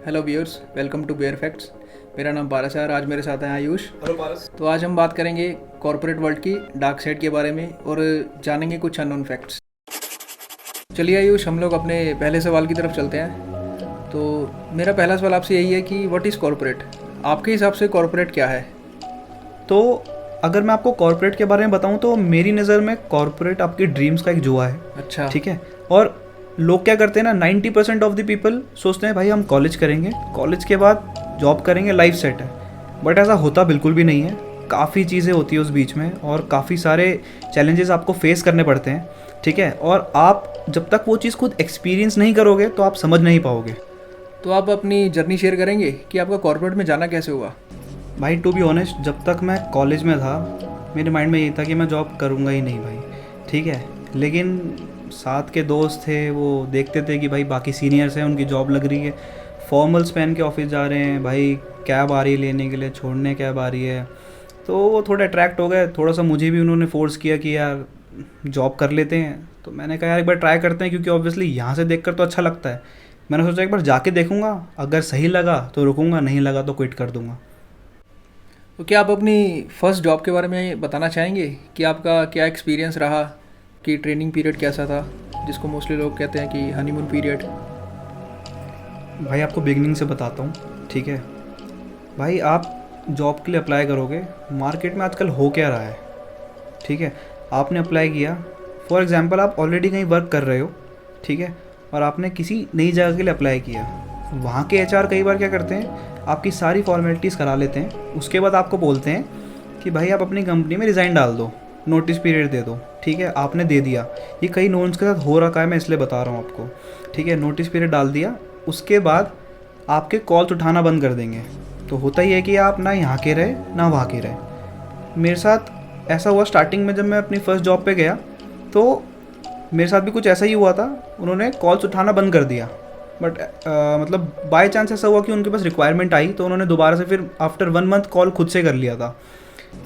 Hello viewers, welcome to Bare Facts. मेरा नाम पारस है और आज मेरे साथ हैं आयुष। हेलो पारस। तो आज हम बात करेंगे कॉर्पोरेट वर्ल्ड की डार्क साइड के बारे में और जानेंगे कुछ अननोन फैक्ट्स। चलिए आयुष, हम लोग अपने पहले सवाल की तरफ चलते हैं। तो मेरा पहला सवाल आपसे यही है कि व्हाट इज़ कॉर्पोरेट? आपके हिसाब से कॉर्पोरेट क्या है? तो अगर मैं आपको कॉर्पोरेट के बारे में बताऊं तो मेरी नज़र में कॉर्पोरेट आपकी ड्रीम्स का एक जुआ है। अच्छा। ठीक है। और लोग क्या करते हैं ना, 90% ऑफ द पीपल सोचते हैं भाई हम कॉलेज करेंगे, कॉलेज के बाद जॉब करेंगे, लाइफ सेट है। बट ऐसा होता बिल्कुल भी नहीं है। काफ़ी चीज़ें होती है उस बीच में और काफ़ी सारे चैलेंजेस आपको फेस करने पड़ते हैं। ठीक है। और आप जब तक वो चीज़ खुद एक्सपीरियंस नहीं करोगे तो आप समझ नहीं पाओगे। तो आप अपनी जर्नी शेयर करेंगे कि आपका कॉर्पोरेट में जाना कैसे हुआ? भाई टू बी ऑनेस्ट, जब तक मैं कॉलेज में था मेरे माइंड में यही था कि मैं जॉब करूँगा ही नहीं भाई। ठीक है। लेकिन साथ के दोस्त थे, वो देखते थे कि भाई बाकी सीनियर्स हैं उनकी जॉब लग रही है, फॉर्मल्स पहन के ऑफिस जा रहे हैं, भाई कैब आ रही है लेने के लिए, छोड़ने कैब आ रही है। तो वो थोड़े अट्रैक्ट हो गए, थोड़ा सा मुझे भी उन्होंने फोर्स किया कि यार जॉब कर लेते हैं। तो मैंने कहा यार एक बार ट्राई करते हैं, क्योंकि ऑब्वियसली यहाँ से देखकर तो अच्छा लगता है। मैंने सोचा एक बार जाके देखूँगा, अगर सही लगा तो रुकूँगा, नहीं लगा तो क्विट कर दूँगा। तो क्या आप अपनी फर्स्ट जॉब के बारे में बताना चाहेंगे कि आपका क्या एक्सपीरियंस रहा, कि ट्रेनिंग पीरियड कैसा था, जिसको मोस्टली लोग कहते हैं कि हनीमून पीरियड? भाई आपको बिगनिंग से बताता हूँ। ठीक है। भाई आप जॉब के लिए अप्लाई करोगे, मार्केट में आजकल हो क्या रहा है। ठीक है। आपने अप्लाई किया, फॉर एग्ज़ाम्पल आप ऑलरेडी कहीं वर्क कर रहे हो। ठीक है। और आपने किसी नई जगह के लिए अप्लाई किया, वहाँ के एचआर कई बार क्या करते हैं, आपकी सारी फॉर्मेलिटीज़ करा लेते हैं, उसके बाद आपको बोलते हैं कि भाई आप अपनी कंपनी में रिज़ाइन डाल दो, नोटिस पीरियड दे दो। ठीक है। आपने दे दिया, ये कई नोन्स के साथ हो रखा है, मैं इसलिए बता रहा हूँ आपको। ठीक है। नोटिस पीरियड डाल दिया, उसके बाद आपके कॉल्स उठाना बंद कर देंगे। तो होता ही है कि आप ना यहाँ के रहे ना वहाँ के रहे। मेरे साथ ऐसा हुआ स्टार्टिंग में, जब मैं अपनी फ़र्स्ट जॉब पे गया तो मेरे साथ भी कुछ ऐसा ही हुआ था। उन्होंने कॉल्स उठाना बंद कर दिया, बट मतलब बाय चांस ऐसा हुआ कि उनके पास रिक्वायरमेंट आई तो उन्होंने दोबारा से फिर आफ्टर 1 मंथ कॉल खुद से कर लिया था।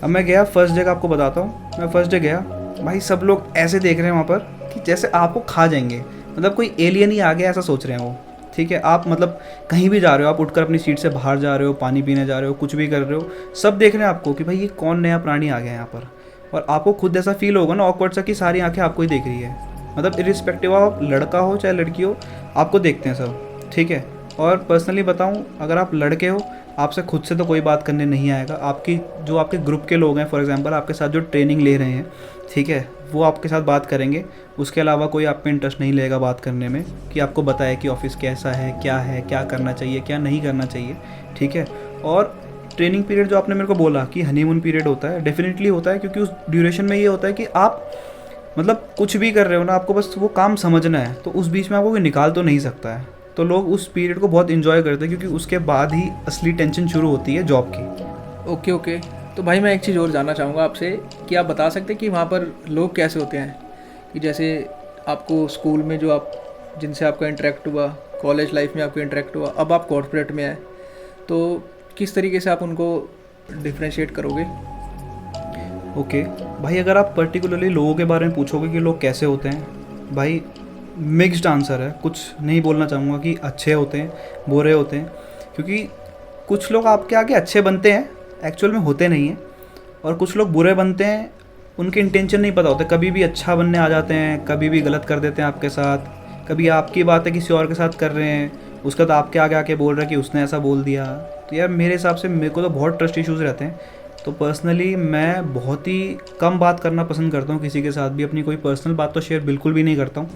अब मैं गया फर्स्ट डे का आपको बताता हूँ। मैं फर्स्ट डे गया, भाई सब लोग ऐसे देख रहे हैं वहाँ पर कि जैसे आपको खा जाएंगे, मतलब कोई एलियन ही आ गया ऐसा सोच रहे हैं वो। ठीक है। आप मतलब कहीं भी जा रहे हो, आप उठकर अपनी सीट से बाहर जा रहे हो, पानी पीने जा रहे हो, कुछ भी कर रहे हो, सब देख रहे हैं आपको कि भाई ये कौन नया प्राणी आ गया यहाँ पर। और आपको खुद ऐसा फील होगा ना, ऑकवर्ड सा, कि सारी आंखें आपको ही देख रही है। मतलब इरिस्पेक्टिव ऑफ लड़का हो चाहे लड़की हो, आपको देखते हैं सब। ठीक है। और पर्सनली बताऊं, अगर आप लड़के हो, आपसे खुद से तो कोई बात करने नहीं आएगा। आपकी जो आपके ग्रुप के लोग हैं, फॉर एग्जांपल आपके साथ जो ट्रेनिंग ले रहे हैं, ठीक है, वो आपके साथ बात करेंगे। उसके अलावा कोई आप पे इंटरेस्ट नहीं लेगा बात करने में, कि आपको बताए कि ऑफिस कैसा है, क्या करना चाहिए, क्या नहीं करना चाहिए। ठीक है। और ट्रेनिंग पीरियड जो आपने मेरे को बोला कि हनीमून पीरियड होता है, डेफिनेटली होता है, क्योंकि उस ड्यूरेशन में ये होता है कि आप मतलब कुछ भी कर रहे हो ना, आपको बस वो काम समझना है, तो उस बीच में आपको कोई निकाल तो नहीं सकता है। तो लोग उस पीरियड को बहुत इन्जॉय करते हैं, क्योंकि उसके बाद ही असली टेंशन शुरू होती है जॉब की। Okay okay. तो भाई मैं एक चीज़ और जानना चाहूँगा आपसे कि आप बता सकते हैं कि वहाँ पर लोग कैसे होते हैं? कि जैसे आपको स्कूल में जो आप जिनसे आपका इंटरेक्ट हुआ, कॉलेज लाइफ में आपका इंटरेक्ट हुआ, अब आप कॉर्पोरेट में आए, तो किस तरीके से आप उनको डिफ्रेंशिएट करोगे? ओके। भाई अगर आप पर्टिकुलरली लोगों के बारे में पूछोगे कि लोग कैसे होते हैं, भाई मिक्स्ड आंसर है। कुछ नहीं बोलना चाहूँगा कि अच्छे होते हैं, बुरे होते हैं, क्योंकि कुछ लोग आपके आगे अच्छे बनते हैं, एक्चुअल में होते नहीं हैं। और कुछ लोग बुरे बनते हैं, उनके इंटेंशन नहीं पता होते, कभी भी अच्छा बनने आ जाते हैं, कभी भी गलत कर देते हैं आपके साथ। कभी आपकी बात है किसी और के साथ कर रहे हैं, उसका तो आपके आगे आके बोल रहा है कि उसने ऐसा बोल दिया। तो यार मेरे हिसाब से मेरे को तो बहुत ट्रस्ट इश्यूज़ रहते हैं। तो पर्सनली मैं बहुत ही कम बात करना पसंद करता हूँ किसी के साथ भी, अपनी कोई पर्सनल बात तो शेयर बिल्कुल भी नहीं करता हूँ।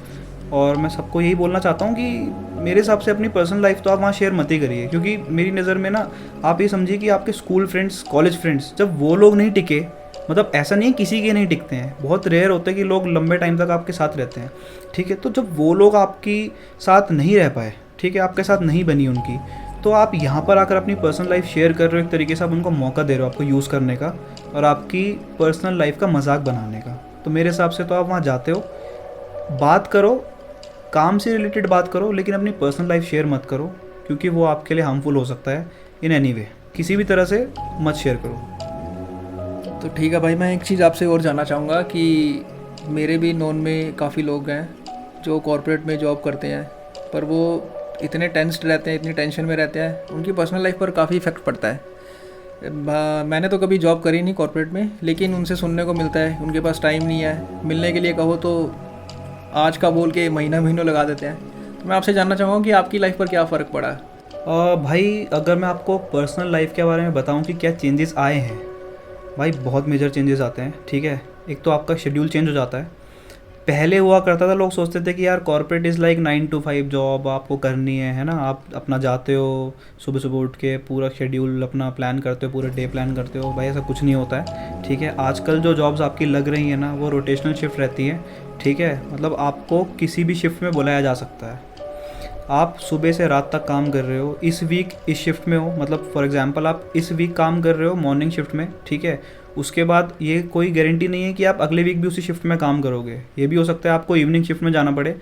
और मैं सबको यही बोलना चाहता हूँ कि मेरे हिसाब से अपनी पर्सनल लाइफ तो आप वहाँ शेयर मत ही करिए, क्योंकि मेरी नज़र में ना, आप ये समझिए कि आपके स्कूल फ्रेंड्स, कॉलेज फ्रेंड्स, जब वो लोग नहीं टिके, मतलब ऐसा नहीं है किसी के नहीं टिकते हैं, बहुत रेयर होता है कि लोग लंबे टाइम तक आपके साथ रहते हैं। ठीक है। तो जब वो लोग आपकी साथ नहीं रह पाए, ठीक है, आपके साथ नहीं बनी उनकी, तो आप यहाँ पर आकर अपनी पर्सनल लाइफ शेयर कर रहे हो, एक तरीके से आप उनको मौका दे रहे हो आपको यूज़ करने का और आपकी पर्सनल लाइफ का मजाक बनाने का। तो मेरे हिसाब से तो आप वहाँ जाते हो, बात करो, काम से रिलेटेड बात करो, लेकिन अपनी पर्सनल लाइफ शेयर मत करो, क्योंकि वो आपके लिए हार्मफुल हो सकता है इन एनी वे। किसी भी तरह से मत शेयर करो। तो ठीक है भाई, मैं एक चीज़ आपसे और जानना चाहूँगा कि मेरे भी नॉन में काफ़ी लोग हैं जो कॉर्पोरेट में जॉब करते हैं, पर वो इतने टेंस्ड रहते हैं, इतनी टेंशन में रहते हैं, उनकी पर्सनल लाइफ पर काफ़ी इफ़ेक्ट पड़ता है। मैंने तो कभी जॉब करी नहीं कॉर्पोरेट में, लेकिन उनसे सुनने को मिलता है उनके पास टाइम नहीं है, मिलने के लिए कहो तो आज का बोल के महीनों लगा देते हैं। तो मैं आपसे जानना चाहूँगा कि आपकी लाइफ पर क्या फ़र्क पड़ा। भाई अगर मैं आपको पर्सनल लाइफ के बारे में बताऊं कि क्या चेंजेस आए हैं, भाई बहुत मेजर चेंजेस आते हैं। ठीक है, एक तो आपका शेड्यूल चेंज हो जाता है। पहले हुआ करता था, लोग सोचते थे कि यार corporate is like 9 to 5 job आपको करनी है ना, आप अपना जाते हो सुबह सुबह उठ के पूरा शेड्यूल अपना प्लान करते हो, पूरा डे प्लान करते हो। भाई ऐसा कुछ नहीं होता है। ठीक है, आजकल जो जॉब्स आपकी लग रही हैं ना, वो रोटेशनल शिफ्ट रहती हैं। ठीक है, मतलब आपको किसी भी शिफ्ट में बुलाया जा सकता है। आप सुबह से रात तक काम कर रहे हो, इस वीक इस शिफ्ट में हो, मतलब फॉर एग्जांपल आप इस वीक काम कर रहे हो मॉर्निंग शिफ्ट में। ठीक है, उसके बाद ये कोई गारंटी नहीं है कि आप अगले वीक भी उसी शिफ्ट में काम करोगे। ये भी हो सकता है आपको इवनिंग शिफ्ट में जाना पड़े,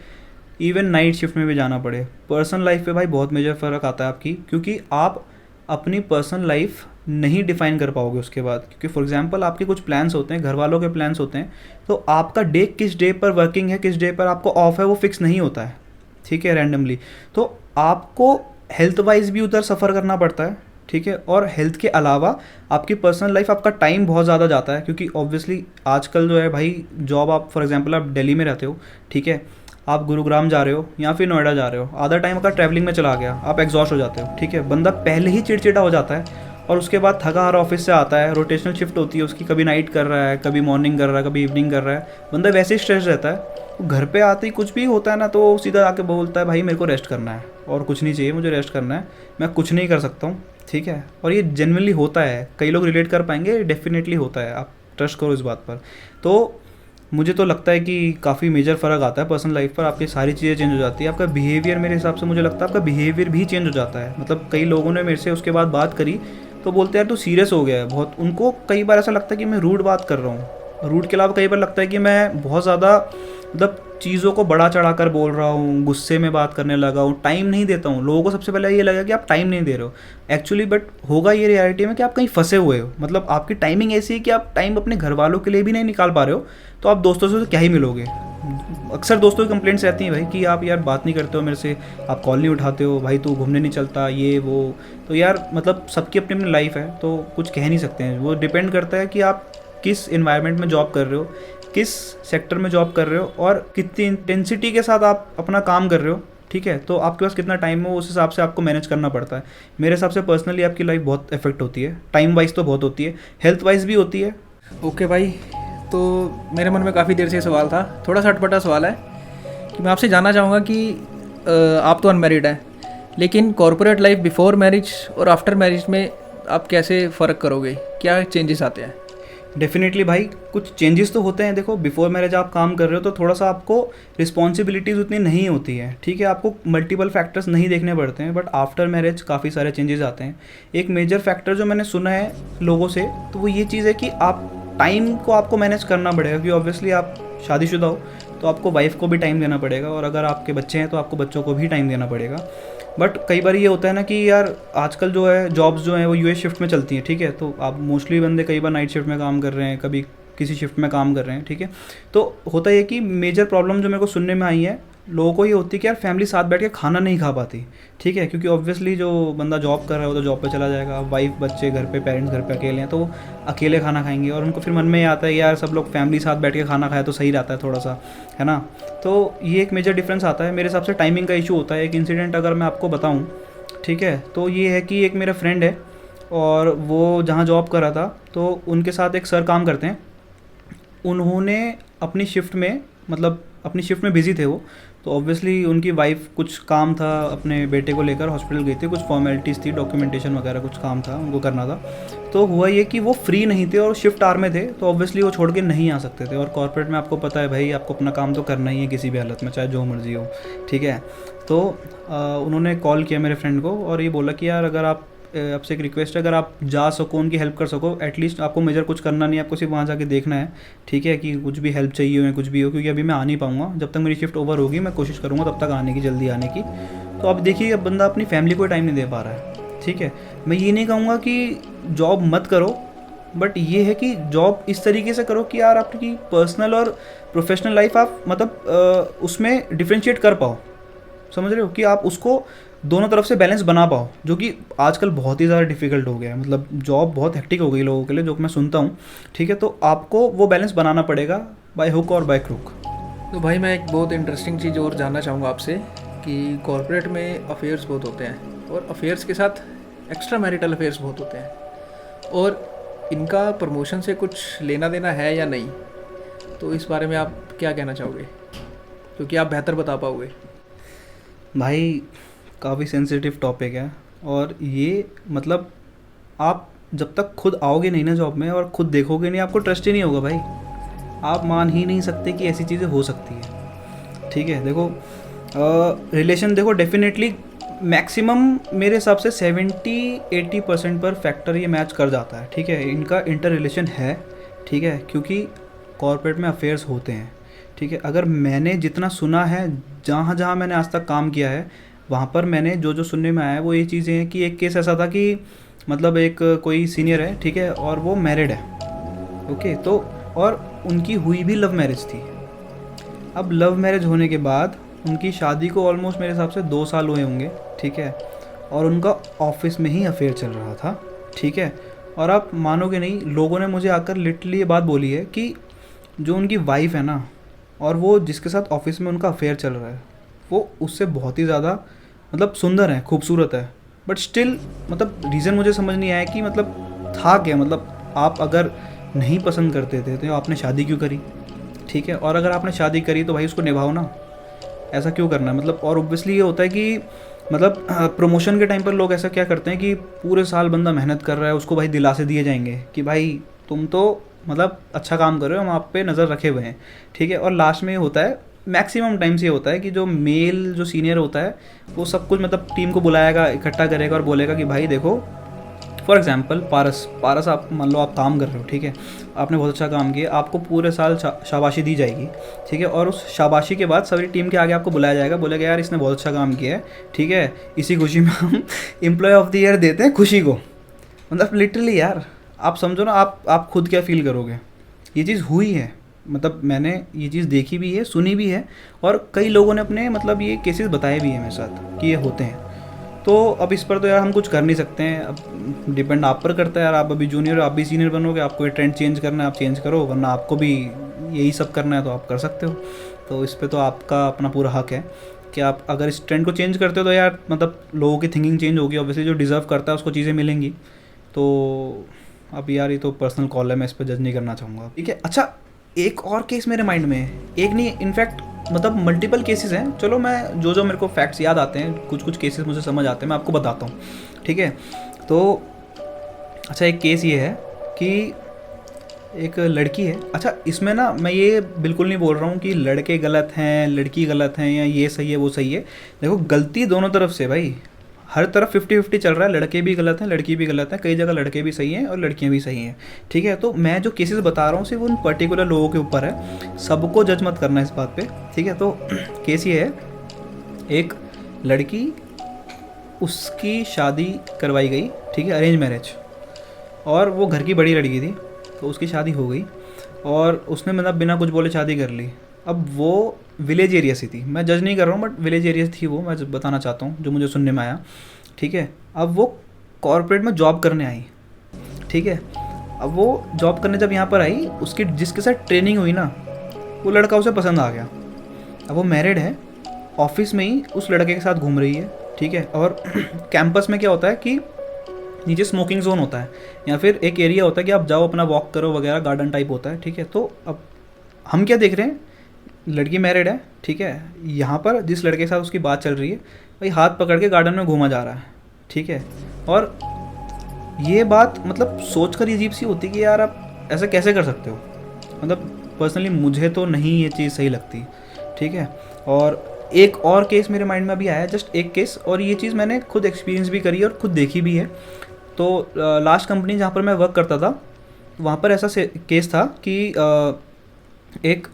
इवन नाइट शिफ्ट में भी जाना पड़े। पर्सनल लाइफ पे भाई बहुत मेजर फ़र्क आता है आपकी, क्योंकि आप अपनी पर्सनल लाइफ नहीं डिफाइन कर पाओगे उसके बाद। क्योंकि फॉर एग्जांपल आपके कुछ प्लान्स होते हैं, घर वालों के प्लान्स होते हैं, तो आपका डे किस डे पर वर्किंग है, किस डे पर आपको ऑफ है, वो फिक्स नहीं होता है। ठीक है, रैंडमली। तो आपको हेल्थ वाइज भी उधर सफ़र करना पड़ता है। ठीक है, और हेल्थ के अलावा आपकी पर्सनल लाइफ, आपका टाइम बहुत ज़्यादा जाता है, क्योंकि ऑब्वियसली आजकल जो है भाई जॉब, आप फॉर एग्जांपल आप दिल्ली में रहते हो, ठीक है, आप गुरुग्राम जा रहे हो या फिर नोएडा जा रहे हो, आधा टाइम अगर ट्रैवलिंग में चला गया, आप एग्जॉस्ट हो जाते हो। ठीक है, बंदा पहले ही चिड़चिड़ा हो जाता है, और उसके बाद थका हारा ऑफिस से आता है, रोटेशनल शिफ्ट होती है उसकी, कभी नाइट कर रहा है, कभी मॉर्निंग कर रहा है, कभी इवनिंग कर रहा है, बंदा वैसे ही स्ट्रेस रहता है। घर पे आते ही कुछ भी होता है ना, तो सीधा आके बोलता है भाई मेरे को रेस्ट करना है और कुछ नहीं चाहिए, मुझे रेस्ट करना है, मैं कुछ नहीं कर सकता हूँ। ठीक है, और ये जेन्युइनली होता है, कई लोग रिलेट कर पाएंगे, डेफिनेटली होता है, आप ट्रस्ट करो इस बात पर। तो मुझे तो लगता है कि काफ़ी मेजर फ़र्क आता है पर्सनल लाइफ पर, आपकी सारी चीज़ें चेंज हो जाती है, आपका बिहेवियर, मेरे हिसाब से मुझे लगता है आपका बिहेवियर भी चेंज हो जाता है। मतलब कई लोगों ने मेरे से उसके बाद बात करी तो बोलते हैं यार तू सीरियस हो गया है बहुत। उनको कई बार ऐसा लगता है कि मैं रूड बात कर रहा हूँ, रूड के अलावा कई बार लगता है कि मैं बहुत ज़्यादा मतलब चीज़ों को बड़ा चढ़ा कर बोल रहा हूँ, गुस्से में बात करने लगा हूँ, टाइम नहीं देता हूँ। लोगों को सबसे पहले ये लगा कि आप टाइम नहीं दे रहे हो एक्चुअली, बट होगा ये रियलिटी में कि आप कहीं फंसे हुए हो। मतलब आपकी टाइमिंग ऐसी है कि आप टाइम अपने घर वालों के लिए भी नहीं निकाल पा रहे हो, तो आप दोस्तों से क्या ही मिलोगे। अक्सर दोस्तों की कंप्लेंट्स रहती हैं भाई कि आप यार बात नहीं करते हो मेरे से, आप कॉल नहीं उठाते हो, भाई तू घूमने नहीं चलता, ये वो। तो यार मतलब सबकी अपनी अपनी लाइफ है, तो कुछ कह नहीं सकते हैं। वो डिपेंड करता है कि आप किस इन्वायरमेंट में जॉब कर रहे हो, किस सेक्टर में जॉब कर रहे हो, और कितनी इंटेंसिटी के साथ आप अपना काम कर रहे हो। ठीक है, तो आपके पास कितना टाइम हो, उस हिसाब से आपको मैनेज करना पड़ता है। मेरे हिसाब से पर्सनली आपकी लाइफ बहुत इफेक्ट होती है, टाइम वाइज तो बहुत होती है, हेल्थ वाइज भी होती है। ओके भाई, तो मेरे मन में काफ़ी देर से सवाल था, थोड़ा सा अटपटा सवाल है कि मैं आपसे जानना चाहूँगा कि आप तो अनमैरिड हैं, लेकिन कॉर्पोरेट लाइफ बिफोर मैरिज और आफ्टर मैरिज में आप कैसे फ़र्क करोगे, क्या चेंजेस आते हैं? डेफिनेटली भाई कुछ चेंजेस तो होते हैं। देखो बिफोर मैरिज आप काम कर रहे हो तो थोड़ा सा आपको रिस्पॉन्सिबिलिटीज़ उतनी नहीं होती है। ठीक है, आपको मल्टीपल फैक्टर्स नहीं देखने पड़ते हैं, बट आफ्टर मैरिज काफ़ी सारे चेंजेस आते हैं। एक मेजर फैक्टर जो मैंने सुना है लोगों से, तो वो ये चीज़ है कि आप टाइम को आपको मैनेज करना पड़ेगा, क्योंकि ऑब्वियसली आप शादीशुदा हो तो आपको वाइफ को भी टाइम देना पड़ेगा, और अगर आपके बच्चे हैं तो आपको बच्चों को भी टाइम देना पड़ेगा। बट कई बार ये होता है ना कि यार आजकल जो है जॉब्स जो हैं वो यूएस शिफ्ट में चलती हैं। ठीक है, तो आप मोस्टली बंदे कई बार नाइट शिफ्ट में काम कर रहे हैं, कभी किसी शिफ्ट में काम कर रहे हैं। ठीक है, तो होता है कि मेजर प्रॉब्लम जो मेरे को सुनने में आई है लोगों को, ये होती है कि यार फैमिली साथ बैठ के खाना नहीं खा पाती। ठीक है, क्योंकि ऑब्वियसली जो बंदा जॉब कर रहा है वो तो जॉब पे चला जाएगा, वाइफ बच्चे घर पे, पेरेंट्स घर पे अकेले हैं, तो वो अकेले खाना खाएंगे, और उनको फिर मन में ये आता है यार सब लोग फैमिली साथ बैठ के खाना खाए तो सही रहता है थोड़ा सा, है ना। तो ये एक मेजर डिफरेंस आता है मेरे हिसाब से, टाइमिंग का इशू होता है। एक इंसिडेंट अगर मैं आपको बताऊँ, ठीक है, तो ये है कि एक मेरा फ्रेंड है और वो जहाँ जॉब कर रहा था तो उनके साथ एक सर काम करते हैं। उन्होंने अपनी शिफ्ट में, मतलब अपनी शिफ्ट में बिज़ी थे वो, तो ऑब्वियसली उनकी वाइफ कुछ काम था अपने बेटे को लेकर हॉस्पिटल गई थी, कुछ फॉर्मेलिटीज़ थी, डॉक्यूमेंटेशन वगैरह कुछ काम था उनको करना था। तो हुआ ये कि वो फ्री नहीं थे और शिफ्ट आर में थे, तो ऑब्वियसली वो छोड़ के नहीं आ सकते थे। और कॉर्पोरेट में आपको पता है भाई, आपको अपना काम तो करना ही है किसी भी हालत में, चाहे जो मर्जी हो। ठीक है, तो उन्होंने कॉल किया मेरे फ्रेंड को और ये बोला कि यार अगर आप, आपसे एक रिक्वेस्ट है, अगर आप जा सको, उनकी हेल्प कर सको, एटलीस्ट आपको मेजर कुछ करना नहीं है, आपको सिर्फ वहाँ जाके देखना है। ठीक है, कि कुछ भी हेल्प चाहिए हो या कुछ भी हो, क्योंकि अभी मैं आ नहीं पाऊँगा, जब तक मेरी शिफ्ट ओवर होगी मैं कोशिश करूँगा तब तक आने की, जल्दी आने की। तो अब देखिए, अब बंदा अपनी फैमिली को टाइम नहीं दे पा रहा है। ठीक है, मैं ये नहीं कहूँगा कि जॉब मत करो, बट ये है कि जॉब इस तरीके से करो कि यार आपकी पर्सनल और प्रोफेशनल लाइफ आप मतलब उसमें डिफ्रेंशिएट कर पाओ, समझ रहे हो, कि आप उसको दोनों तरफ से बैलेंस बना पाओ, जो कि आजकल बहुत ही ज़्यादा डिफिकल्ट हो गया है। मतलब जॉब बहुत हेक्टिक हो गई लोगों के लिए, जो कि मैं सुनता हूँ, ठीक है। तो आपको वो बैलेंस बनाना पड़ेगा बाय हुक और बाय क्रुक। तो भाई मैं एक बहुत इंटरेस्टिंग चीज़ और जानना चाहूँगा आपसे कि कॉर्पोरेट में अफेयर्स बहुत होते हैं और अफेयर्स के साथ एक्स्ट्रा मैरिटल अफेयर्स बहुत होते हैं, और इनका प्रमोशन से कुछ लेना देना है या नहीं, तो इस बारे में आप क्या कहना चाहोगे, क्योंकि आप बेहतर बता पाओगे। भाई काफ़ी सेंसिटिव टॉपिक है, और ये मतलब आप जब तक खुद आओगे नहीं ना जॉब में और खुद देखोगे नहीं, आपको ट्रस्ट ही नहीं होगा भाई। आप मान ही नहीं सकते कि ऐसी चीज़ें हो सकती है, ठीक है। देखो रिलेशन देखो डेफिनेटली मैक्सिमम मेरे हिसाब से 70-80% पर फैक्टर ये मैच कर जाता है, ठीक है। इनका इंटर रिलेशन है, ठीक है, क्योंकि कॉर्पोरेट में अफेयर्स होते हैं, ठीक है। अगर मैंने जितना सुना है, जहाँ जहाँ मैंने आज तक काम किया है, वहाँ पर मैंने जो जो सुनने में आया है वो ये चीज़ें हैं कि एक केस ऐसा था कि मतलब एक कोई सीनियर है, ठीक है, और वो मैरिड है, ओके। तो और उनकी हुई भी लव मैरिज थी। अब लव मैरिज होने के बाद उनकी शादी को ऑलमोस्ट मेरे हिसाब से 2 साल हुए होंगे, ठीक है, और उनका ऑफिस में ही अफेयर चल रहा था, ठीक है। और आप मानोगे नहीं, लोगों ने मुझे आकर लिटरली ये बात बोली है कि जो उनकी वाइफ है ना, और वो जिसके साथ ऑफिस में उनका अफेयर चल रहा है, वो उससे बहुत ही ज़्यादा मतलब सुंदर है, खूबसूरत है, बट स्टिल मतलब रीज़न मुझे समझ नहीं आया कि मतलब था क्या। मतलब आप अगर नहीं पसंद करते थे तो आपने शादी क्यों करी, ठीक है। और अगर आपने शादी करी तो भाई उसको निभाओ ना, ऐसा क्यों करना है मतलब। और ऑब्वियसली ये होता है कि मतलब प्रमोशन के टाइम पर लोग ऐसा क्या करते हैं कि पूरे साल बंदा मेहनत कर रहा है, उसको भाई दिलासे दिए जाएंगे कि भाई तुम तो मतलब अच्छा काम कर रहे हो, हम आप पे नज़र रखे हुए हैं, ठीक है। और लास्ट में ये होता है, मैक्सिमम टाइम्स ये होता है कि जो मेल जो सीनियर होता है वो सब कुछ मतलब टीम को बुलाएगा, इकट्ठा करेगा और बोलेगा कि भाई देखो, फॉर एग्जांपल पारस आप मान लो आप काम कर रहे हो, ठीक है, आपने बहुत अच्छा काम किया, आपको पूरे साल शाबाशी दी जाएगी, ठीक है। और उस शाबाशी के बाद सारी टीम के आगे आपको बुलाया जाएगा, बोलेगा यार इसने बहुत अच्छा काम किया है, ठीक है, इसी खुशी में हम एम्प्लॉय ऑफ द ईयर देते हैं खुशी को। मतलब लिटरली यार आप समझो ना, आप खुद क्या फील करोगे। ये चीज़ हुई है, मतलब मैंने ये चीज़ देखी भी है, सुनी भी है, और कई लोगों ने अपने मतलब ये केसेस बताए भी हैं मेरे साथ कि ये होते हैं। तो अब इस पर तो यार हम कुछ कर नहीं सकते हैं, अब डिपेंड आप पर करता है यार। आप अभी जूनियर हो, आप भी सीनियर बनोगे, आपको ये ट्रेंड चेंज करना है आप चेंज करो, वरना आपको भी यही सब करना है तो आप कर सकते हो। तो इस पे तो आपका अपना पूरा हक है कि आप अगर इस ट्रेंड को चेंज करते हो तो यार मतलब लोगों की थिंकिंग चेंज होगी, ऑब्वियसली जो डिज़र्व करता है उसको चीज़ें मिलेंगी। तो अब यार ये तो पर्सनल कॉल है, मैं इस पर जज नहीं करना चाहूँगा, ठीक है। अच्छा, एक और केस मेरे माइंड में है, एक नहीं इनफैक्ट मतलब मल्टीपल केसेस हैं। चलो मैं जो जो मेरे को फैक्ट्स याद आते हैं, कुछ कुछ केसेस मुझे समझ आते हैं, मैं आपको बताता हूँ, ठीक है। तो अच्छा, एक केस ये है कि एक लड़की है। अच्छा, इसमें ना मैं ये बिल्कुल नहीं बोल रहा हूँ कि लड़के गलत हैं लड़की गलत हैं या ये सही है वो सही है। देखो गलती दोनों तरफ से भाई, हर तरफ 50-50 चल रहा है, लड़के भी गलत हैं लड़की भी गलत है, कई जगह लड़के भी सही हैं और लड़कियां भी सही हैं, ठीक है। तो मैं जो केसेस बता रहा हूँ सिर्फ उन पर्टिकुलर लोगों के ऊपर है, सबको जज मत करना इस बात पे, ठीक है। तो केस ये है, एक लड़की, उसकी शादी करवाई गई, ठीक है, अरेंज मैरिज, और वो घर की बड़ी लड़की थी, तो उसकी शादी हो गई और उसने मतलब बिना कुछ बोले शादी कर ली। अब वो विलेज एरिया से थी, मैं जज नहीं कर रहा हूँ बट विलेज एरिया से थी वो, मैं बताना चाहता हूँ जो मुझे सुनने में आया, ठीक है। अब वो कॉर्पोरेट में जॉब करने आई, ठीक है। अब वो जॉब करने जब यहाँ पर आई, उसकी जिसके साथ ट्रेनिंग हुई ना, वो लड़का उसे पसंद आ गया। अब वो मैरिड है, ऑफिस में ही उस लड़के के साथ घूम रही है, ठीक है। और कैंपस में क्या होता है कि नीचे स्मोकिंग जोन होता है या फिर एक एरिया होता है कि आप जाओ अपना वॉक करो वगैरह, गार्डन टाइप होता है, ठीक है। तो अब हम क्या देख रहे हैं, लड़की मैरिड है, ठीक है, यहाँ पर जिस लड़के के साथ उसकी बात चल रही है भाई हाथ पकड़ के गार्डन में घूमा जा रहा है, ठीक है। और ये बात मतलब सोच कर अजीब सी होती कि यार आप ऐसा कैसे कर सकते हो, मतलब पर्सनली मुझे तो नहीं ये चीज़ सही लगती, ठीक है। और एक और केस मेरे माइंड में अभी आया, जस्ट एक केस, और ये चीज़ मैंने खुद एक्सपीरियंस भी करी है और खुद देखी भी है। तो लास्ट कंपनी जहाँ पर मैं वर्क करता था, वहाँ पर ऐसा केस था कि एक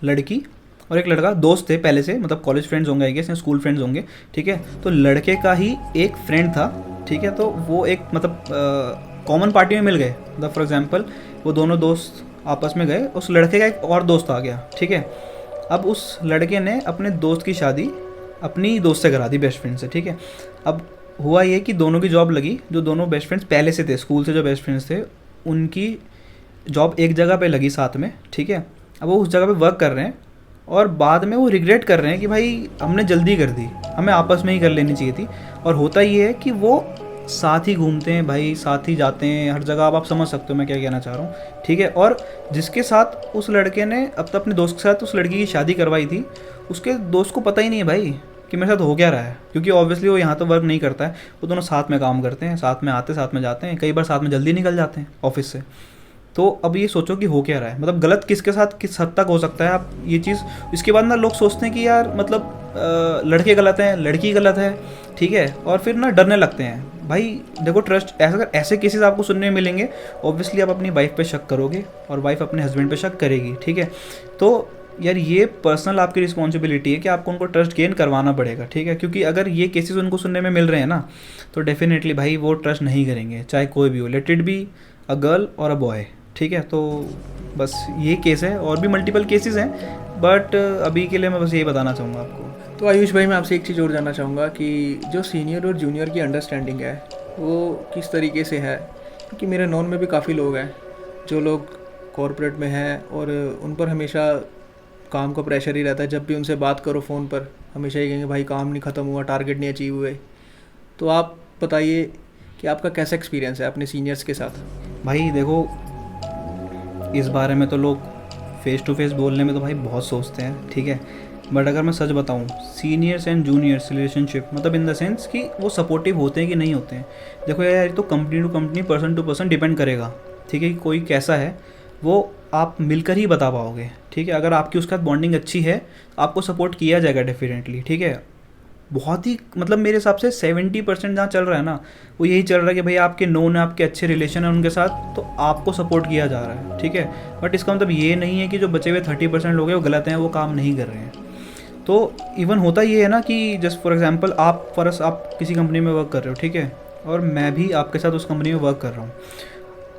लड़की और एक लड़का दोस्त थे पहले से, मतलब कॉलेज फ्रेंड्स होंगे आई गेस या स्कूल फ्रेंड्स होंगे, ठीक है। तो लड़के का ही एक फ्रेंड था, ठीक है। तो वो एक मतलब कॉमन पार्टी में मिल गए, मतलब फॉर एग्जांपल वो दोनों दोस्त आपस में गए, उस लड़के का एक और दोस्त आ गया, ठीक है। अब उस लड़के ने अपने दोस्त की शादी अपनी दोस्त से करा दी, बेस्ट फ्रेंड से, ठीक है। अब हुआ ये कि दोनों की जॉब लगी, जो दोनों बेस्ट फ्रेंड्स पहले से थे, स्कूल से जो बेस्ट फ्रेंड्स थे, उनकी जॉब एक जगह पे लगी साथ में, ठीक है। अब वो उस जगह पे वर्क कर रहे हैं और बाद में वो रिग्रेट कर रहे हैं कि भाई हमने जल्दी कर दी, हमें आपस में ही कर लेनी चाहिए थी। और होता ये है कि वो साथ ही घूमते हैं भाई, साथ ही जाते हैं हर जगह। अब आप समझ सकते हो मैं क्या कहना चाह रहा हूँ, ठीक है। और जिसके साथ उस लड़के ने अब तक अपने दोस्त के साथ उस लड़की की शादी करवाई थी, उसके दोस्त को पता ही नहीं है भाई कि मेरे साथ हो क्या रहा है, क्योंकि ऑब्वियसली वो यहाँ तो वर्क नहीं करता है, वो दोनों साथ में काम करते हैं, साथ में आते साथ में जाते हैं, कई बार साथ में जल्दी निकल जाते हैं ऑफिस से। तो अब ये सोचो कि हो क्या रहा है, मतलब गलत किसके साथ किस हद तक हो सकता है आप ये चीज़। इसके बाद ना लोग सोचते हैं कि यार मतलब लड़के गलत हैं, लड़की गलत है, ठीक है, और फिर ना डरने लगते हैं। भाई देखो ट्रस्ट, ऐसा अगर ऐसे केसेस आपको सुनने में मिलेंगे, ऑब्वियसली आप अपनी वाइफ पे शक करोगे और वाइफ अपने हस्बैंड पे शक करेगी, ठीक है। तो यार ये पर्सनल आपकी रिस्पॉन्सिबिलिटी है कि आपको उनको ट्रस्ट गेन करवाना पड़ेगा, ठीक है। क्योंकि अगर ये केसेस उनको सुनने में मिल रहे हैं ना, तो डेफिनेटली भाई वो ट्रस्ट नहीं करेंगे, चाहे कोई भी हो, let it be a girl और अ बॉय, ठीक है। तो बस ये केस है, और भी मल्टीपल केसेस हैं, बट अभी के लिए मैं बस यही बताना चाहूँगा आपको। तो आयुष भाई मैं आपसे एक चीज़ और जानना चाहूँगा कि जो सीनियर और जूनियर की अंडरस्टैंडिंग है वो किस तरीके से है, क्योंकि मेरे नॉन में भी काफ़ी लोग हैं जो लोग कॉरपोरेट में हैं और उन पर हमेशा काम का प्रेशर ही रहता है। जब भी उनसे बात करो फ़ोन पर हमेशा ही कहेंगे भाई काम नहीं ख़त्म हुआ, टारगेट नहीं अचीव हुए। तो आप बताइए कि आपका कैसा एक्सपीरियंस है अपने सीनियर्स के साथ। भाई देखो इस बारे में तो लोग फेस टू फेस बोलने में तो भाई बहुत सोचते हैं, ठीक है। बट अगर मैं सच बताऊं, सीनियर्स एंड जूनियर्स रिलेशनशिप मतलब इन द सेंस कि वो सपोर्टिव होते हैं कि नहीं होते हैं, देखो यार ये तो company to company, person to person depend करेगा, ठीक है, कि कोई कैसा है वो आप मिलकर ही बता पाओगे, ठीक है। अगर आपकी उसके साथ बॉन्डिंग अच्छी है तो आपको सपोर्ट किया जाएगा डेफिनेटली, ठीक है। बहुत ही मतलब मेरे हिसाब से 70% जहाँ चल रहा है ना, वो यही चल रहा है कि भाई आपके नोन है, आपके अच्छे रिलेशन है उनके साथ, तो आपको सपोर्ट किया जा रहा है, ठीक है। बट इसका मतलब ये नहीं है कि जो बचे हुए 30% लोग हैं वो गलत हैं, वो काम नहीं कर रहे हैं। तो इवन होता ये है ना कि जस्ट फॉर एग्जांपल आप किसी कंपनी में वर्क कर रहे हो, ठीक है, और मैं भी आपके साथ उस कंपनी में वर्क कर रहा हूँ,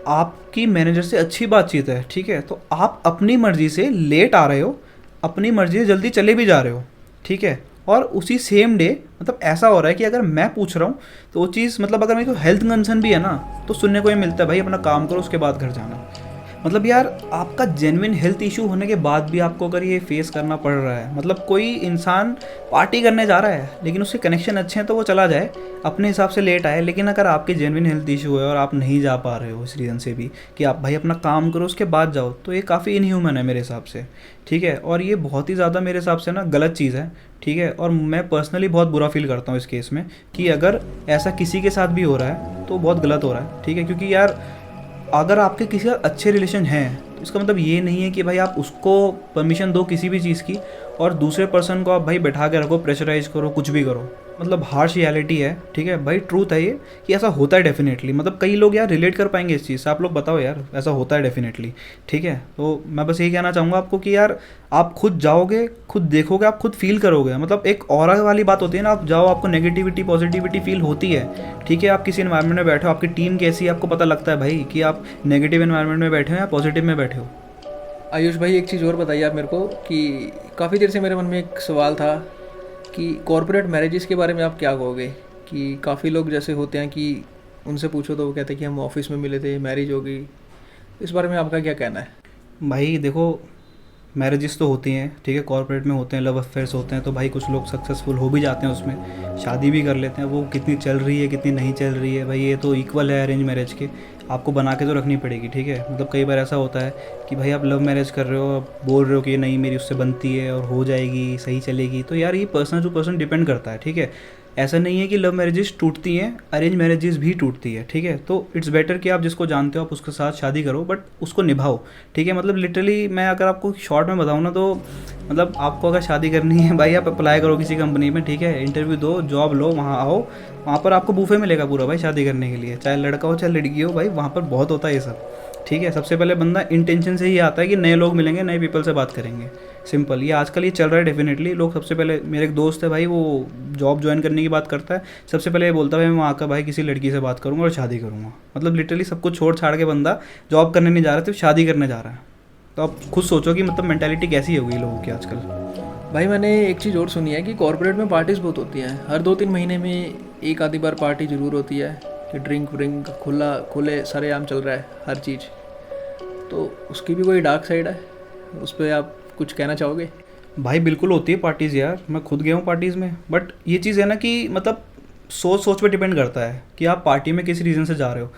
आपकी मैनेजर से अच्छी बातचीत है, ठीक है, तो आप अपनी मर्ज़ी से लेट आ रहे हो, अपनी मर्ज़ी से जल्दी चले भी जा रहे हो, ठीक है। और उसी सेम डे मतलब ऐसा हो रहा है कि अगर मैं पूछ रहा हूँ तो वो चीज़ मतलब अगर मेरे को हेल्थ कंसर्न भी है ना, तो सुनने को ये मिलता है भाई अपना काम करो उसके बाद घर जाना। मतलब यार आपका जेन्युइन हेल्थ इशू होने के बाद भी आपको अगर ये फेस करना पड़ रहा है, मतलब कोई इंसान पार्टी करने जा रहा है लेकिन उसके कनेक्शन अच्छे हैं तो वो चला जाए अपने हिसाब से लेट आए, लेकिन अगर आपके जेन्युइन हेल्थ इशू है और आप नहीं जा पा रहे हो इस रीज़न से भी कि आप भाई अपना काम करो उसके बाद जाओ, तो ये काफ़ी इनह्यूमन है मेरे हिसाब से, ठीक है। और ये बहुत ही ज़्यादा मेरे हिसाब से ना गलत चीज़ है, ठीक है। और मैं पर्सनली बहुत बुरा फील करता हूँ इस केस में कि अगर ऐसा किसी के साथ भी हो रहा है तो बहुत गलत हो रहा है, ठीक है। क्योंकि यार अगर आपके किसी का अच्छे रिलेशन हैं तो इसका मतलब ये नहीं है कि भाई आप उसको परमिशन दो किसी भी चीज़ की और दूसरे पर्सन को आप भाई बैठा के रखो, प्रेशराइज करो, कुछ भी करो। मतलब हार्श रियलिटी है, ठीक है भाई, ट्रूथ है ये कि ऐसा होता है डेफिनेटली। मतलब कई लोग यार रिलेट कर पाएंगे इस चीज़ से, आप लोग बताओ यार ऐसा होता है डेफिनेटली, ठीक है। तो मैं बस यही कहना चाहूँगा आपको कि यार आप खुद जाओगे, खुद देखोगे, आप खुद फील करोगे। मतलब एक ऑरा वाली बात होती है ना, आप जाओ आपको नेगेटिविटी पॉजिटिविटी फील होती है, ठीक है। आप किसी एनवायरनमेंट में बैठे हो, आपकी टीम कैसी है आपको पता लगता है भाई कि आप नेगेटिव एनवायरनमेंट में बैठे हो या पॉजिटिव में बैठे हो। आयुष भाई एक चीज़ और बताइए आप मेरे को कि काफ़ी देर से मेरे मन में एक सवाल था कि कॉर्पोरेट मैरिजेस के बारे में आप क्या कहोगे। कि काफ़ी लोग जैसे होते हैं कि उनसे पूछो तो वो कहते हैं कि हम ऑफिस में मिले थे, मैरिज हो गई। इस बारे में आपका क्या कहना है? भाई देखो मैरिजेस तो होती हैं, ठीक है, कॉर्पोरेट में होते हैं, लव अफेयर्स होते हैं, तो भाई कुछ लोग सक्सेसफुल हो भी जाते हैं उसमें, शादी भी कर लेते हैं। वो कितनी चल रही है कितनी नहीं चल रही है भाई ये तो इक्वल है अरेंज मैरिज के, आपको बना के तो रखनी पड़ेगी, ठीक है। मतलब कई बार ऐसा होता है कि भाई आप लव मैरिज कर रहे हो, आप बोल रहे हो कि नहीं मेरी उससे बनती है और हो जाएगी, सही चलेगी, तो यार ये पर्सन टू पर्सन डिपेंड करता है, ठीक है। ऐसा नहीं है कि लव मैरिजेस टूटती हैं, अरेंज मैरिजेस भी टूटती है, ठीक है। तो इट्स बेटर कि आप जिसको जानते हो आप उसके साथ शादी करो, बट उसको निभाओ, ठीक है। मतलब लिटरली मैं अगर आपको शॉर्ट में बताऊँ ना, तो मतलब आपको अगर शादी करनी है भाई आप अप्लाई करो किसी कंपनी में, ठीक है, इंटरव्यू दो, जॉब लो, वहाँ आओ, वहाँ पर आपको बूफे मिलेगा पूरा भाई शादी करने के लिए, चाहे लड़का हो चाहे लड़की हो भाई, वहाँ पर बहुत होता है ये सब, ठीक है, सबसे पहले बंदा इंटेंशन से ही आता है कि नए लोग मिलेंगे, नए पीपल से बात करेंगे, सिंपल। ये आजकल ये चल रहा है डेफिनेटली। लोग सबसे पहले, मेरे एक दोस्त है भाई, वो जॉब ज्वाइन करने की बात करता है, सबसे पहले ये बोलता है मैं वहाँ आकर भाई किसी लड़की से बात करूँगा और शादी करूँगा। मतलब लिटरली सब कुछ छोड़ छाड़ के बंदा जॉब करने नहीं जा रहा, सिर्फ शादी करने जा रहा है। तो आप खुद सोचो कि मतलब मेंटालिटी कैसी हो गई लोगों की आजकल। भाई मैंने एक चीज़ और सुनी है कि कॉर्पोरेट में पार्टीज़ बहुत होती हैं, हर 2-3 महीने में एक आधी बार पार्टी ज़रूर होती है कि ड्रिंक व्रिंक खुले सरेआम चल रहा है हर चीज़। तो उसकी भी कोई डार्क साइड है, उस पर आप कुछ कहना चाहोगे? भाई बिल्कुल होती है पार्टीज़ यार, मैं खुद गया हूँ पार्टीज़ में। बट ये चीज़ है ना कि मतलब सोच सोच पे डिपेंड करता है कि आप पार्टी में किस रीज़न से जा रहे हो।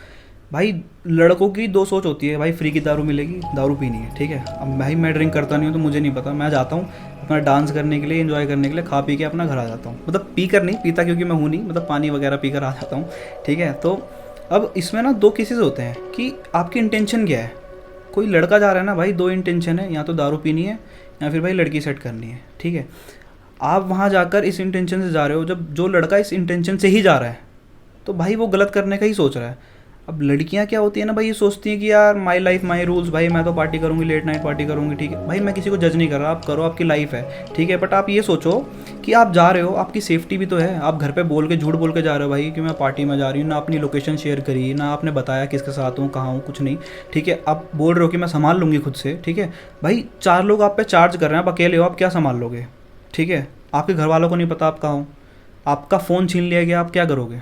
भाई लड़कों की दो सोच होती है, भाई फ्री की दारू मिलेगी, दारू पीनी है, ठीक है। अब भाई मैं ड्रिंक करता नहीं हूँ तो मुझे नहीं पता, मैं जाता हूँ अपना डांस करने के लिए, एंजॉय करने के लिए, खा पी के अपना घर आ जाता हूँ। मतलब पी कर नहीं, पीता क्योंकि मैं हूँ नहीं, मतलब पानी वगैरह पी कर आ जाता हूँ, ठीक है। तो अब इसमें ना दो केसेस होते हैं कि आपकी इंटेंशन क्या है। कोई लड़का जा रहा है ना भाई, दो इंटेंशन है, या तो दारू पीनी है या फिर भाई लड़की सेट करनी है, ठीक है। आप वहाँ जाकर इस इंटेंशन से जा रहे हो, जब जो लड़का इस इंटेंशन से ही जा रहा है तो भाई वो गलत करने का ही सोच रहा है। अब लड़कियां क्या होती है ना भाई, ये सोचती हैं कि यार माई लाइफ माई रूल्स, भाई मैं तो पार्टी करूँगी, लेट नाइट पार्टी करूँगी, ठीक है। भाई मैं किसी को जज नहीं कर रहा, आप करो, आपकी लाइफ है, ठीक है। बट आप ये सोचो कि आप जा रहे हो, आपकी सेफ्टी भी तो है। आप घर पे बोल के, झूठ बोल के जा रहे हो भाई कि मैं पार्टी में जा रही हूँ, ना अपनी लोकेशन शेयर करी, ना आपने बताया किसके साथ हूँ, कहाँ हूँ, कुछ नहीं, ठीक है। आप बोल रहे हो कि मैं संभाल लूँगी खुद से, ठीक है। भाई 4 लोग आप पे चार्ज कर रहे हैं, आप अकेले हो, आप क्या संभाल लोगे, ठीक है। आपके घर वालों को नहीं पता आप कहाँ हो, आपका फ़ोन छीन लिया गया, आप क्या करोगे,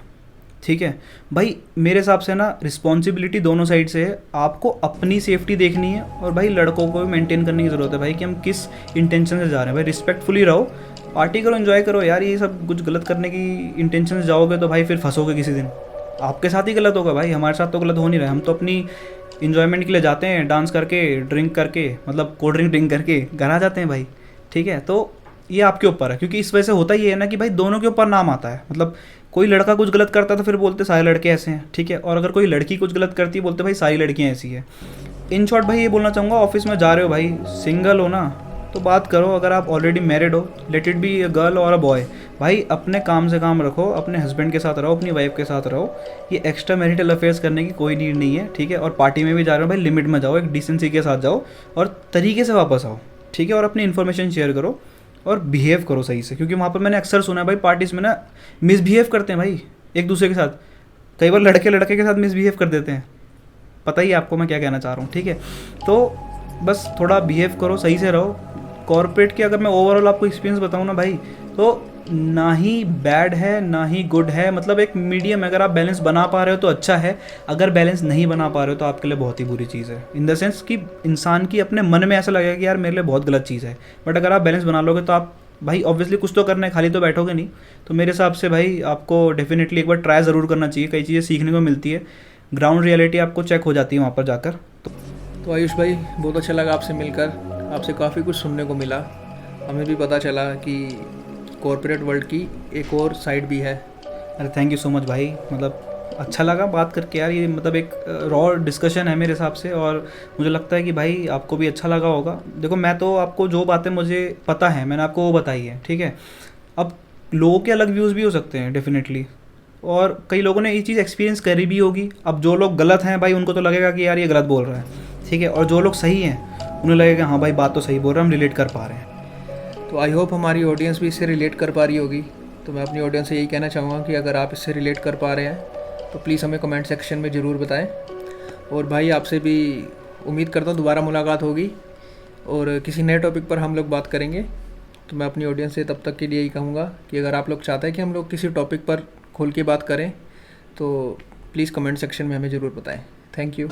ठीक है। भाई मेरे हिसाब से ना रिस्पॉन्सिबिलिटी दोनों साइड से है, आपको अपनी सेफ्टी देखनी है और भाई लड़कों को भी मेंटेन करने की ज़रूरत है भाई कि हम किस इंटेंशन से जा रहे हैं। भाई रिस्पेक्टफुली रहो, पार्टी करो, एंजॉय करो यार। ये सब कुछ गलत करने की इंटेंशन से जाओगे तो भाई फिर फंसोगे किसी दिन, आपके साथ ही गलत होगा भाई, हमारे साथ तो गलत हो नहीं रहा है। हम तो अपनी इन्जॉयमेंट के लिए जाते हैं, डांस करके, ड्रिंक करके, मतलब कोल्ड ड्रिंक करके घर आ जाते हैं भाई, ठीक है। तो ये आपके ऊपर है, क्योंकि इस वजह से होता ही है ना कि भाई दोनों के ऊपर नाम आता है। मतलब कोई लड़का कुछ गलत करता है तो फिर बोलते सारे लड़के ऐसे हैं, ठीक है। और अगर कोई लड़की कुछ गलत करती है बोलते भाई सारी लड़कियां ऐसी है। इन शॉर्ट भाई ये बोलना चाहूँगा, ऑफिस में जा रहे हो भाई, सिंगल हो ना तो बात करो, अगर आप ऑलरेडी मैरिड हो, let it be a girl और अ बॉय, भाई अपने काम से काम रखो, अपने हस्बैंड के साथ रहो, अपनी वाइफ के साथ रहो। ये एक्स्ट्रा मैरिटल अफेयर्स करने की कोई नीड नहीं है, ठीक है। और पार्टी में भी जा रहे हो भाई, लिमिट में जाओ, एक डिसेंसी के साथ जाओ और तरीके से वापस आओ, ठीक है। और अपनी इन्फॉर्मेशन शेयर करो और बिहेव करो सही से, क्योंकि वहाँ पर मैंने अक्सर सुना है भाई पार्टीज़ में ना मिसबिहेव करते हैं भाई एक दूसरे के साथ। कई बार लड़के लड़के के साथ मिसबिहेव कर देते हैं, पता ही है आपको मैं क्या कहना चाह रहा हूँ, ठीक है। तो बस थोड़ा बिहेव करो, सही से रहो। कॉर्पोरेट की अगर मैं ओवरऑल आपको एक्सपीरियंस बताऊँ ना भाई, तो ना ही बैड है ना ही गुड है, मतलब एक मीडियम। अगर आप बैलेंस बना पा रहे हो तो अच्छा है, अगर बैलेंस नहीं बना पा रहे हो तो आपके लिए बहुत ही बुरी चीज़ है। इन द सेंस कि इंसान की अपने मन में ऐसा लगेगा कि यार मेरे लिए बहुत गलत चीज़ है। बट अगर आप बैलेंस बना लोगे तो आप भाई ऑब्वियसली कुछ तो करना है, खाली तो बैठोगे नहीं। तो मेरे हिसाब से भाई आपको डेफिनेटली एक बार ट्राई ज़रूर करना चाहिए, कई चीज़ें सीखने को मिलती है, ग्राउंड रियलिटी आपको चेक हो जाती है वहाँ पर जाकर। तो आयुष भाई बहुत अच्छा लगा आपसे मिलकर, आपसे काफ़ी कुछ सुनने को मिला, हमें भी पता चला कि कॉर्पोरेट वर्ल्ड की एक और साइड भी है। अरे थैंक यू सो मच भाई, मतलब अच्छा लगा बात करके यार। ये मतलब एक रॉ डिस्कशन है मेरे हिसाब से, और मुझे लगता है कि भाई आपको भी अच्छा लगा होगा। देखो मैं तो आपको जो बातें मुझे पता है मैंने आपको वो बताई है, ठीक है। अब लोगों के अलग व्यूज़ भी हो सकते हैं डेफिनेटली, और कई लोगों ने ये चीज़ एक्सपीरियंस करी भी होगी। अब जो लोग गलत हैं भाई उनको तो लगेगा कि यार ये गलत बोल रहा है, ठीक है। और जो लोग सही हैं उन्हें लगेगा हाँ भाई बात तो सही बोल रहा है, हम रिलेट कर पा रहे हैं। तो आई होप हमारी ऑडियंस भी इससे रिलेट कर पा रही होगी। तो मैं अपनी ऑडियंस से यही कहना चाहूँगा कि अगर आप इससे रिलेट कर पा रहे हैं तो प्लीज़ हमें कमेंट सेक्शन में ज़रूर बताएं। और भाई आपसे भी उम्मीद करता हूँ दोबारा मुलाकात होगी और किसी नए टॉपिक पर हम लोग बात करेंगे। तो मैं अपनी ऑडियंस से तब तक के लिए यही कहूँगा कि अगर आप लोग चाहते हैं कि हम लोग किसी टॉपिक पर खुल के बात करें तो प्लीज़ कमेंट सेक्शन में हमें ज़रूर बताएं। Thank you.